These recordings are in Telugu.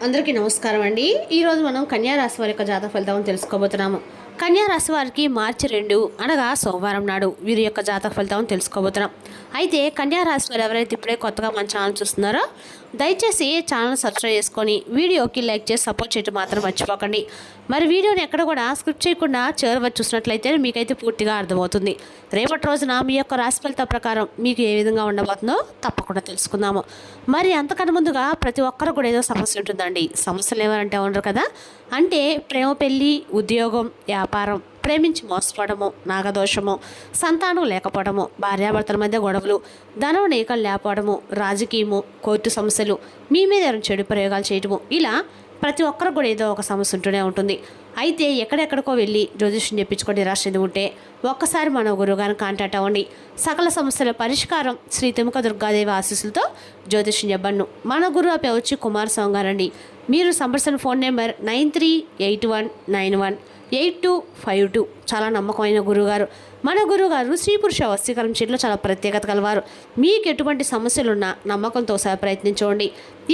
అందరికీ నమస్కారం అండి. ఈరోజు మనం కన్యా రాశి వారి యొక్క జాతక ఫలితం తెలుసుకోబోతున్నాము. కన్యా రాశి వారికి మార్చి 2 అనగా సోమవారం నాడు వీరి యొక్క జాతక ఫలితం తెలుసుకోబోతున్నాం. అయితే కన్యా రాశి వారు ఎవరైతే ఇప్పుడే కొత్తగా మన ఛానల్ చూస్తున్నారో దయచేసి ఛానల్ సబ్స్క్రైబ్ చేసుకొని వీడియోకి లైక్ చేసి సపోర్ట్ చేయడం మాత్రం మర్చిపోకండి. మరి వీడియోని ఎక్కడ కూడా స్క్రిప్ట్ చేయకుండా చివరి వరకు చూసినట్లయితే మీకైతే పూర్తిగా అర్థమవుతుంది. రేపటి రోజున మీ యొక్క రాశి ఫలితం ప్రకారం మీకు ఏ విధంగా ఉండబోతుందో తప్పకుండా తెలుసుకుందాము. మరి అంతకన్నా ముందుగా ప్రతి ఒక్కరు కూడా ఏదో సమస్య ఉంటుందండి. సమస్యలు ఎవరంటే ఉండరు కదా, అంటే ప్రేమ, పెళ్ళి, ఉద్యోగం, వ్యాపారం, ప్రేమించి మోసపోవడము, నాగదోషము, సంతానం లేకపోవడము, భార్యాభర్తల మధ్య గొడవలు, ధనం నీకలు లేకపోవడము, రాజకీయము, కోర్టు సమస్యలు, మీ మీద చెడు ప్రయోగాలు చేయటము, ఇలా ప్రతి ఒక్కరు కూడా ఏదో ఒక సమస్య ఉంటూనే ఉంటుంది. అయితే ఎక్కడెక్కడికో వెళ్ళి జ్యోతిష్యం చెప్పించుకొని నిరాశ ఉంటే ఒక్కసారి మన గురువుగారిని కాంటాక్ట్ అవ్వండి. సకల సమస్యల పరిష్కారం శ్రీ తిముక దుర్గాదేవి ఆశీస్సులతో జ్యోతిష్యం చెప్పను. మన గురువు అప్ప వచ్చి కుమారస్వామి గారండి. మీరు సంప్రదించిన ఫోన్ నెంబర్ 9381918252. చాలా నమ్మకమైన గురువుగారు. మన గురువుగారు స్త్రీ పురుష వశీకరణ చేయడంలో చాలా ప్రత్యేకత కలవారు. మీకు ఎటువంటి సమస్యలున్నా నమ్మకంతో సహా ప్రయత్నించండి.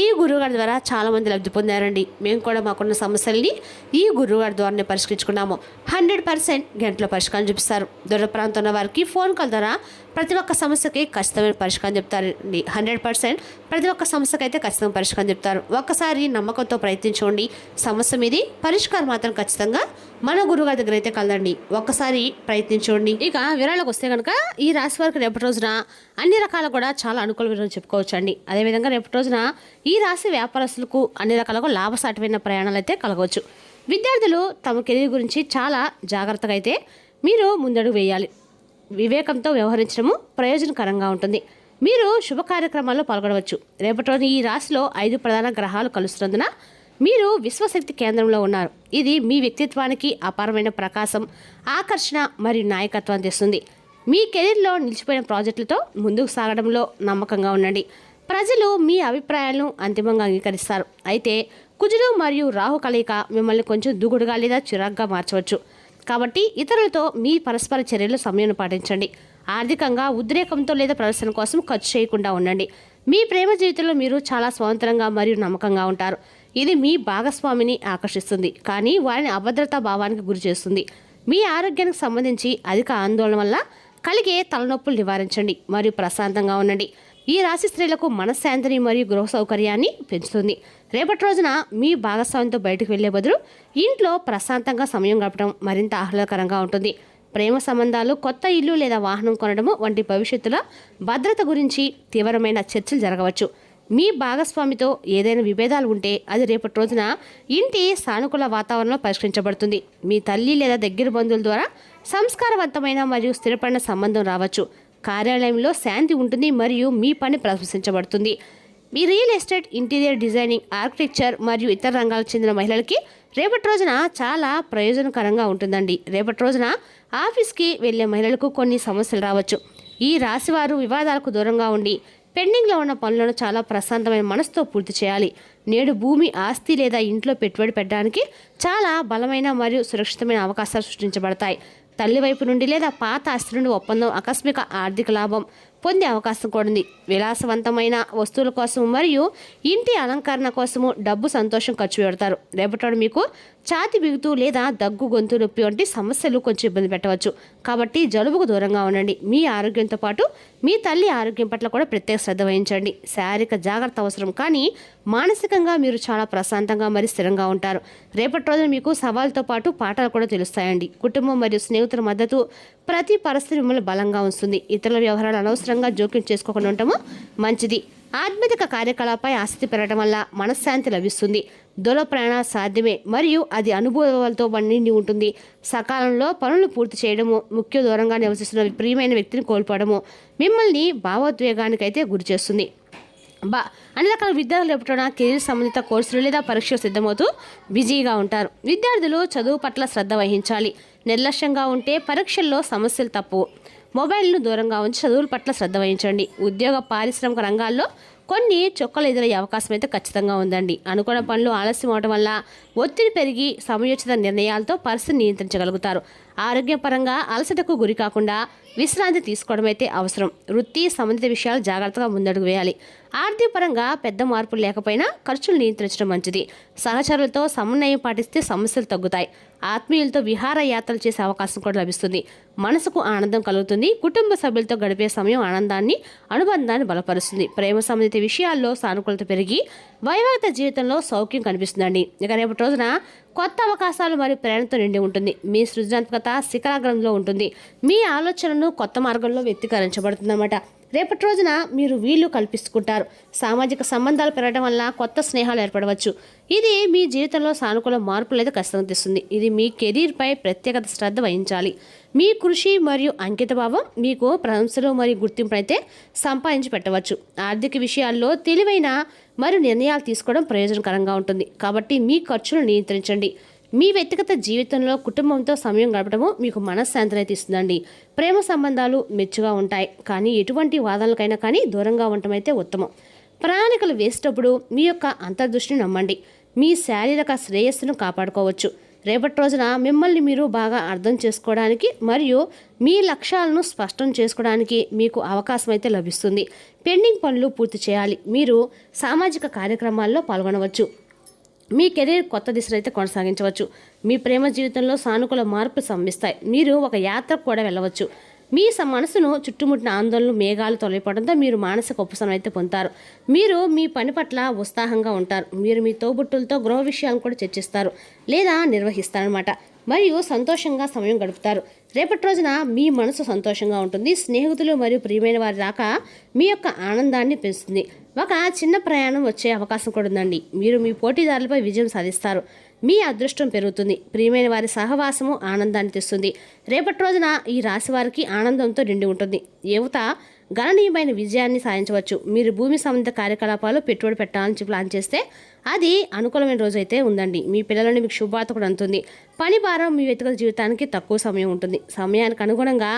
ఈ గురువుగారి ద్వారా చాలామంది లబ్ధి పొందారండి. మేము కూడా మాకున్న సమస్యల్ని ఈ గురువుగారి ద్వారానే పరిష్కరించుకున్నాము. 100% గంటలో పరిష్కారం చూపిస్తారు. దూర ప్రాంతం ఉన్న వారికి ఫోన్ కాల్ ద్వారా ప్రతి ఒక్క సమస్యకి ఖచ్చితమైన పరిష్కారం చెప్తారండి. 100% ప్రతి ఒక్క సమస్యకి అయితే ఖచ్చితంగా పరిష్కారం చెప్తారు. ఒక్కసారి నమ్మకంతో ప్రయత్నించండి. సమస్య మీది పరిష్కారం మాత్రం ఖచ్చితంగా మన గురువుగారి దగ్గర అయితే కలదండి. ఒక్కసారి ప్రయత్నించండి. ఇక వివరాలకు వస్తే కనుక ఈ రాశి వారికి రేపటి రోజున అన్ని రకాల కూడా చాలా అనుకూల వివరాలు చెప్పుకోవచ్చు అండి. అదేవిధంగా రేపటి రోజున ఈ రాశి వ్యాపారస్తులకు అన్ని రకాలుగా లాభసాటిమైన ప్రయాణాలు అయితే కలగవచ్చు. విద్యార్థులు తమ కెరీర్ గురించి చాలా జాగ్రత్తగా అయితే మీరు ముందడుగు వేయాలి. వివేకంతో వ్యవహరించడము ప్రయోజనకరంగా ఉంటుంది. మీరు శుభ కార్యక్రమాల్లో పాల్గొనవచ్చు. రేపటి రోజున ఈ రాశిలో 5 ప్రధాన గ్రహాలు కలుస్తున్నందున మీరు విశ్వశక్తి కేంద్రంలో ఉన్నారు. ఇది మీ వ్యక్తిత్వానికి అపారమైన ప్రకాశం, ఆకర్షణ మరియు నాయకత్వం తెస్తుంది. మీ కెరీర్లో నిలిచిపోయిన ప్రాజెక్టులతో ముందుకు సాగడంలో నమ్మకంగా ఉండండి. ప్రజలు మీ అభిప్రాయాలను అంతిమంగా అంగీకరిస్తారు. అయితే కుజుడు మరియు రాహు కలయిక మిమ్మల్ని కొంచెం దూకుడుగా లేదా చిరాగ్గా మార్చవచ్చు. కాబట్టి ఇతరులతో మీ పరస్పర చర్యలు సమయం పాటించండి. ఆర్థికంగా ఉద్రేకంతో లేదా ప్రదర్శన కోసం ఖర్చు చేయకుండా ఉండండి. మీ ప్రేమ జీవితంలో మీరు చాలా స్వతంత్రంగా మరియు నమ్మకంగా ఉంటారు. ఇది మీ భాగస్వామిని ఆకర్షిస్తుంది, కానీ వారిని అభద్రతా భావానికి గురి చేస్తుంది. మీ ఆరోగ్యానికి సంబంధించి అధిక ఆందోళన వల్ల కలిగే తలనొప్పులు నివారించండి మరియు ప్రశాంతంగా ఉండండి. ఈ రాశి స్త్రీలకు మనశ్శాంతిని మరియు గృహ సౌకర్యాన్ని పెంచుతుంది. రేపటి రోజున మీ భాగస్వామితో బయటకు వెళ్లే బదులు ఇంట్లో ప్రశాంతంగా సమయం గడపడం మరింత ఆహ్లాదకరంగా ఉంటుంది. ప్రేమ సంబంధాలు, కొత్త ఇల్లు లేదా వాహనం కొనడము వంటి భవిష్యత్తులో భద్రత గురించి తీవ్రమైన చర్చలు జరగవచ్చు. మీ భాగస్వామితో ఏదైనా విభేదాలు ఉంటే అది రేపటి రోజున ఇంటి సానుకూల వాతావరణంలో పరిష్కరించబడుతుంది. మీ తల్లి లేదా దగ్గర బంధువుల ద్వారా సంస్కారవంతమైన మరియు స్థిరపడిన సంబంధం రావచ్చు. కార్యాలయంలో శాంతి ఉంటుంది మరియు మీ పని ప్రశంసించబడుతుంది. మీ real estate, interior designing, architecture మరియు ఇతర రంగాలకు చెందిన మహిళలకి రేపటి రోజున చాలా ప్రయోజనకరంగా ఉంటుందండి. రేపటి రోజున ఆఫీస్కి వెళ్ళే మహిళలకు కొన్ని సమస్యలు రావచ్చు. ఈ రాశివారు వివాదాలకు దూరంగా ఉండి పెండింగ్లో ఉన్న పనులను చాలా ప్రశాంతమైన మనసుతో పూర్తి చేయాలి. నేడు భూమి, ఆస్తి లేదా ఇంట్లో పెట్టుబడి పెట్టడానికి చాలా బలమైన మరియు సురక్షితమైన అవకాశాలు సృష్టించబడతాయి. తల్లి వైపు నుండి లేదా పాత ఆస్తి నుండి ఒప్పందం, ఆకస్మిక ఆర్థిక లాభం పొందే అవకాశం కూడా ఉంది. విలాసవంతమైన వస్తువుల కోసం మరియు ఇంటి అలంకరణ కోసము డబ్బు, సంతోషం ఖర్చు పెడతారు. రేపటి మీకు ఛాతి బిగుతూ లేదా దగ్గు, గొంతు నొప్పి వంటి సమస్యలు కొంచెం ఇబ్బంది పెట్టవచ్చు. కాబట్టి జలుబుకు దూరంగా ఉండండి. మీ ఆరోగ్యంతో పాటు మీ తల్లి ఆరోగ్యం పట్ల కూడా ప్రత్యేక శ్రద్ధ వహించండి. శారీరక జాగ్రత్త అవసరం, కానీ మానసికంగా మీరు చాలా ప్రశాంతంగా మరియు స్థిరంగా ఉంటారు. రేపటి రోజున మీకు సవాళ్ళతో పాటు పాఠాలు కూడా తెలుస్తాయండి. కుటుంబం మరియు స్నేహితుల మద్దతు ప్రతి పరిస్థితి మిమ్మల్ని బలంగా ఉంచుతుంది. ఇతరుల వ్యవహారాలు అనవసరంగా జోక్యం చేసుకోకుండా ఉండటము మంచిది. ఆధ్యాత్మిక కార్యకలాపై ఆసక్తి పెరగడం వల్ల మనశ్శాంతి లభిస్తుంది. దూర ప్రయాణం సాధ్యమే మరియు అది అనుభవాలతో నిండి ఉంటుంది. సకాలంలో పనులు పూర్తి చేయడము, ముఖ్య దూరంగా నివసిస్తున్న ప్రియమైన వ్యక్తిని కోల్పోవడము మిమ్మల్ని భావోద్వేగానికైతే గురి చేస్తుంది. అన్ని రకాల విద్యార్థులు ఎప్పుడైనా కెరీర్ సంబంధిత కోర్సులు లేదా పరీక్షలు సిద్ధమవుతూ బిజీగా ఉంటారు. విద్యార్థులు చదువు పట్ల శ్రద్ధ వహించాలి. నిర్లక్ష్యంగా ఉంటే పరీక్షల్లో సమస్యలు తప్పు. మొబైల్ను దూరంగా ఉంచి చదువుల పట్ల శ్రద్ధ వహించండి. ఉద్యోగ, పారిశ్రామిక రంగాల్లో కొన్ని చొక్కలు ఎదురయ్యే అవకాశం అయితే ఖచ్చితంగా ఉందండి. అనుకున్న పనులు ఆలస్యం అవడం వల్ల ఒత్తిడి పెరిగి సమయోచిత నిర్ణయాలతో పరిస్థితిని నియంత్రించగలుగుతారు. ఆరోగ్యపరంగా అలసటకు గురి కాకుండా విశ్రాంతి తీసుకోవడం అయితే అవసరం. వృత్తి సంబంధిత విషయాలు జాగ్రత్తగా ముందడుగు వేయాలి. ఆర్థిక పరంగా పెద్ద మార్పులు లేకపోయినా ఖర్చులు నియంత్రించడం మంచిది. సహచరులతో సమన్వయం పాటిస్తే సమస్యలు తగ్గుతాయి. ఆత్మీయులతో విహార యాత్రలు చేసే అవకాశం కూడా లభిస్తుంది. మనసుకు ఆనందం కలుగుతుంది. కుటుంబ సభ్యులతో గడిపే సమయం ఆనందాన్ని, అనుబంధాన్ని బలపరుస్తుంది. ప్రేమ సంబంధిత విషయాల్లో సానుకూలత పెరిగి వైవాహిక జీవితంలో సౌఖ్యం కనిపిస్తుందండి. ఇక రేపటి రోజున కొత్త అవకాశాలు మరియు ప్రేరణతో నిండి ఉంటుంది. మీ సృజనాత్మకత శిఖరాగ్రంలో ఉంటుంది. మీ ఆలోచనను కొత్త మార్గంలో వ్యక్తీకరించబడుతుందన్నమాట. రేపటి రోజున మీరు వీళ్ళు కల్పించుకుంటారు. సామాజిక సంబంధాలు పెరగడం వల్ల కొత్త స్నేహాలు ఏర్పడవచ్చు. ఇది మీ జీవితంలో సానుకూల మార్పులు అయితే ఖచ్చితంగా తెస్తుంది. ఇది మీ కెరీర్పై ప్రత్యేకత శ్రద్ధ వహించాలి. మీ కృషి మరియు అంకితభావం మీకు ప్రశంసలు మరియు గుర్తింపు అయితే సంపాదించి పెట్టవచ్చు. ఆర్థిక విషయాల్లో తెలివైన మరియు నిర్ణయాలు తీసుకోవడం ప్రయోజనకరంగా ఉంటుంది. కాబట్టి మీ ఖర్చులను నియంత్రించండి. మీ వ్యక్తిగత జీవితంలో కుటుంబంతో సమయం గడపడము మీకు మనశ్శాంతిని అయితే ఇస్తుందండి. ప్రేమ సంబంధాలు మెచ్చుగా ఉంటాయి, కానీ ఎటువంటి వాదనలకైనా కానీ దూరంగా ఉండటం అయితే ఉత్తమం. ప్రయాణికులు వేసేటప్పుడు మీ యొక్క అంతర్దృష్టిని నమ్మండి. మీ శారీరక శ్రేయస్సును కాపాడుకోవచ్చు. రేపటి రోజున మిమ్మల్ని మీరు బాగా అర్థం చేసుకోవడానికి మరియు మీ లక్ష్యాలను స్పష్టం చేసుకోవడానికి మీకు అవకాశం అయితే లభిస్తుంది. పెండింగ్ పనులు పూర్తి చేయాలి. మీరు సామాజిక కార్యక్రమాల్లో పాల్గొనవచ్చు. మీ కెరీర్ కొత్త దిశలో అయితే కొనసాగించవచ్చు. మీ ప్రేమ జీవితంలో సానుకూల మార్పులు సంభవిస్తాయి. మీరు ఒక యాత్రకు కూడా వెళ్ళవచ్చు. మీ మనసును చుట్టుముట్టిన ఆందోళనలు మేఘాలు తొలగిపోవడంతో మీరు మానసిక ఉపశమనం అయితే పొందుతారు. మీరు మీ పని పట్ల ఉత్సాహంగా ఉంటారు. మీరు మీ తోబుట్టులతో గృహ విషయాలను కూడా చర్చిస్తారు లేదా నిర్వహిస్తారనమాట. మరియు సంతోషంగా సమయం గడుపుతారు. రేపటి రోజున మీ మనసు సంతోషంగా ఉంటుంది. స్నేహితులు మరియు ప్రియమైన వారి రాక మీ యొక్క ఆనందాన్ని పెంచుతుంది. ఒక చిన్న ప్రయాణం వచ్చే అవకాశం కూడా ఉందండి. మీరు మీ పోటీదారులపై విజయం సాధిస్తారు. మీ అదృష్టం పెరుగుతుంది. ప్రియమైన వారి సహవాసము ఆనందాన్ని తెస్తుంది. రేపటి రోజున ఈ రాశి వారికి ఆనందంతో నిండి ఉంటుంది. యువత గణనీయమైన విజయాన్ని సాధించవచ్చు. మీరు భూమి సంబంధిత కార్యకలాపాలు పెట్టుబడి పెట్టాలని ప్లాన్ చేస్తే అది అనుకూలమైన రోజు అయితే ఉందండి. మీ పిల్లలని మీకు శుభవార్త కూడా అందుతుంది. పని భారం మీ వ్యక్తిగత జీవితానికి తక్కువ సమయం ఉంటుంది. సమయానికి అనుగుణంగా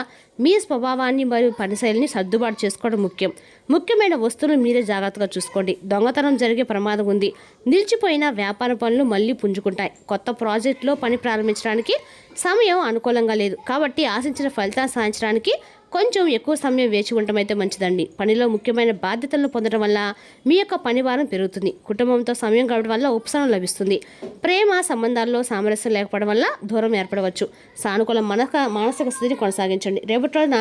మీ స్వభావాన్ని మరియు పనిశైలిని సర్దుబాటు చేసుకోవడం ముఖ్యం. ముఖ్యమైన వస్తువులు మీరే జాగ్రత్తగా చూసుకోండి. దొంగతనం జరిగే ప్రమాదం ఉంది. నిలిచిపోయిన వ్యాపార పనులు మళ్ళీ పుంజుకుంటాయి. కొత్త ప్రాజెక్టులో పని ప్రారంభించడానికి సమయం అనుకూలంగా లేదు. కాబట్టి ఆశించిన ఫలితాలు సాధించడానికి కొంచెం ఎక్కువ సమయం వేచి ఉండటం అయితే మంచిదండి. పనిలో ముఖ్యమైన బాధ్యతలను పొందడం వల్ల మీ యొక్క పని భారం పెరుగుతుంది. కుటుంబంతో సమయం గడపడం వల్ల ఉపశమనం లభిస్తుంది. ప్రేమ సంబంధాల్లో సామరస్యం లేకపోవడం వల్ల దూరం ఏర్పడవచ్చు. సానుకూల మానసిక స్థితిని కొనసాగించండి. రేపటి రోజున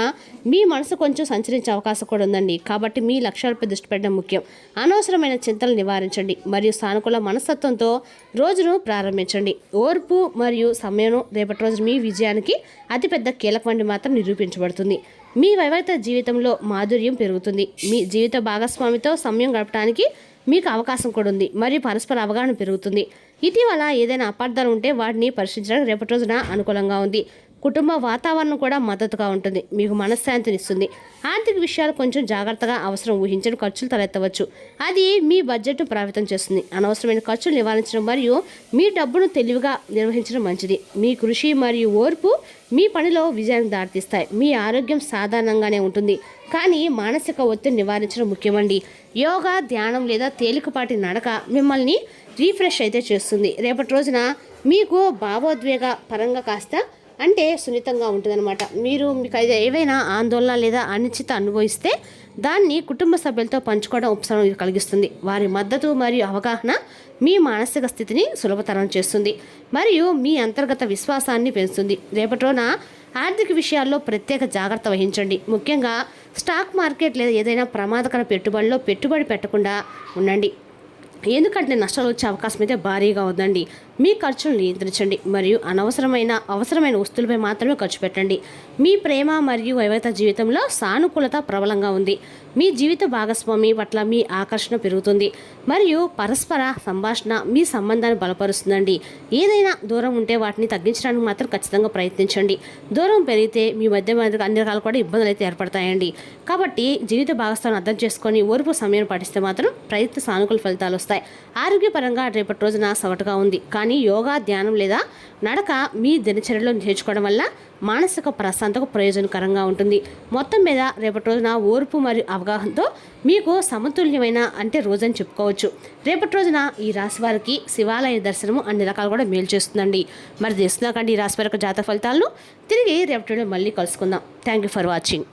మీ మనసు కొంచెం సంచరించే అవకాశం కూడా ఉందండి. కాబట్టి మీ లక్ష్యాలపై దృష్టి పెట్టడం ముఖ్యం. అనవసరమైన చింతలు నివారించండి మరియు సానుకూల మనస్తత్వంతో రోజును ప్రారంభించండి. ఓర్పు మరియు సమయం రేపటి రోజు మీ విజయానికి అతిపెద్ద కీలకమని మాత్రం నిరూపించబడుతుంది. మీ వైవాహిక జీవితంలో మాధుర్యం పెరుగుతుంది. మీ జీవిత భాగస్వామితో సమయం గడపడానికి మీకు అవకాశం కూడా ఉంది మరియు పరస్పర అవగాహన పెరుగుతుంది. ఇటీవల ఏదైనా అపార్థాలు ఉంటే వాటిని పరిశీలించడానికి రేపటి రోజున అనుకూలంగా ఉంది. కుటుంబ వాతావరణం కూడా మద్దతుగా ఉంటుంది. మీకు మనశ్శాంతినిస్తుంది. ఆర్థిక విషయాలు కొంచెం జాగ్రత్తగా అవసరం ఊహించని ఖర్చులు తలెత్తవచ్చు. అది మీ బడ్జెట్ను ప్రభావితం చేస్తుంది. అనవసరమైన ఖర్చులు నివారించడం మరియు మీ డబ్బును తెలివిగా నిర్వహించడం మంచిది. మీ కృషి మరియు ఓర్పు మీ పనిలో విజయానికి దారితీస్తాయి. మీ ఆరోగ్యం సాధారణంగానే ఉంటుంది, కానీ మానసిక ఒత్తిడి నివారించడం ముఖ్యమండి. యోగా, ధ్యానం లేదా తేలికపాటి నడక మిమ్మల్ని రీఫ్రెష్ అయితే చేస్తుంది. రేపటి రోజున మీకు భావోద్వేగ పరంగా కాస్త సున్నితంగా ఉంటుందన్నమాట. మీకు ఏవైనా ఆందోళన లేదా అనిశ్చిత అనుభవిస్తే దాన్ని కుటుంబ సభ్యులతో పంచుకోవడం ఉపశమనం కలిగిస్తుంది. వారి మద్దతు మరియు అవగాహన మీ మానసిక స్థితిని సులభతరం చేస్తుంది మరియు మీ అంతర్గత విశ్వాసాన్ని పెంచుతుంది. రేపటి రోజున ఆర్థిక విషయాల్లో ప్రత్యేక జాగ్రత్త వహించండి. ముఖ్యంగా స్టాక్ మార్కెట్ లేదా ఏదైనా ప్రమాదకర పెట్టుబడిలో పెట్టుబడి పెట్టకుండా ఉండండి. ఎందుకంటే నష్టాలు వచ్చే అవకాశం అయితే భారీగా ఉందండి. మీ ఖర్చులు నియంత్రించండి మరియు అవసరమైన వస్తువులపై మాత్రమే ఖర్చు పెట్టండి. మీ ప్రేమ మరియు వైవాహిక జీవితంలో సానుకూలత ప్రబలంగా ఉంది. మీ జీవిత భాగస్వామి పట్ల మీ ఆకర్షణ పెరుగుతుంది మరియు పరస్పర సంభాషణ మీ సంబంధాన్ని బలపరుస్తుందండి. ఏదైనా దూరం ఉంటే వాటిని తగ్గించడానికి మాత్రం ఖచ్చితంగా ప్రయత్నించండి. దూరం పెరిగితే మీ మధ్య అన్ని రకాలు కూడా ఇబ్బందులు అయితే ఏర్పడతాయండి. కాబట్టి జీవిత భాగస్వామిని అర్థం చేసుకొని ఓర్పు సమయం పాటిస్తే మాత్రం ప్రయత్న సానుకూల ఫలితాలు వస్తాయి. ఆరోగ్యపరంగా రేపటి రోజున సవటగా ఉంది, కానీ యోగా, ధ్యానం లేదా నడక మీ దినచర్యలో చేర్చుకోవడం వల్ల మానసిక ప్రశాంతకు ప్రయోజనకరంగా ఉంటుంది. మొత్తం మీద రేపటి రోజున ఓర్పు మరియు అవగాహనతో మీకు సమతుల్యమైన రోజని చెప్పుకోవచ్చు. రేపటి రోజున ఈ రాశి వారికి శివాలయ దర్శనము అన్ని రకాలు కూడా మేలు చేస్తుందండి. మరి తెలుసుకున్నాకండి ఈ రాశి వారి జాతక ఫలితాలను తిరిగి రేపటి మళ్ళీ కలుసుకుందాం. Thank you for watching.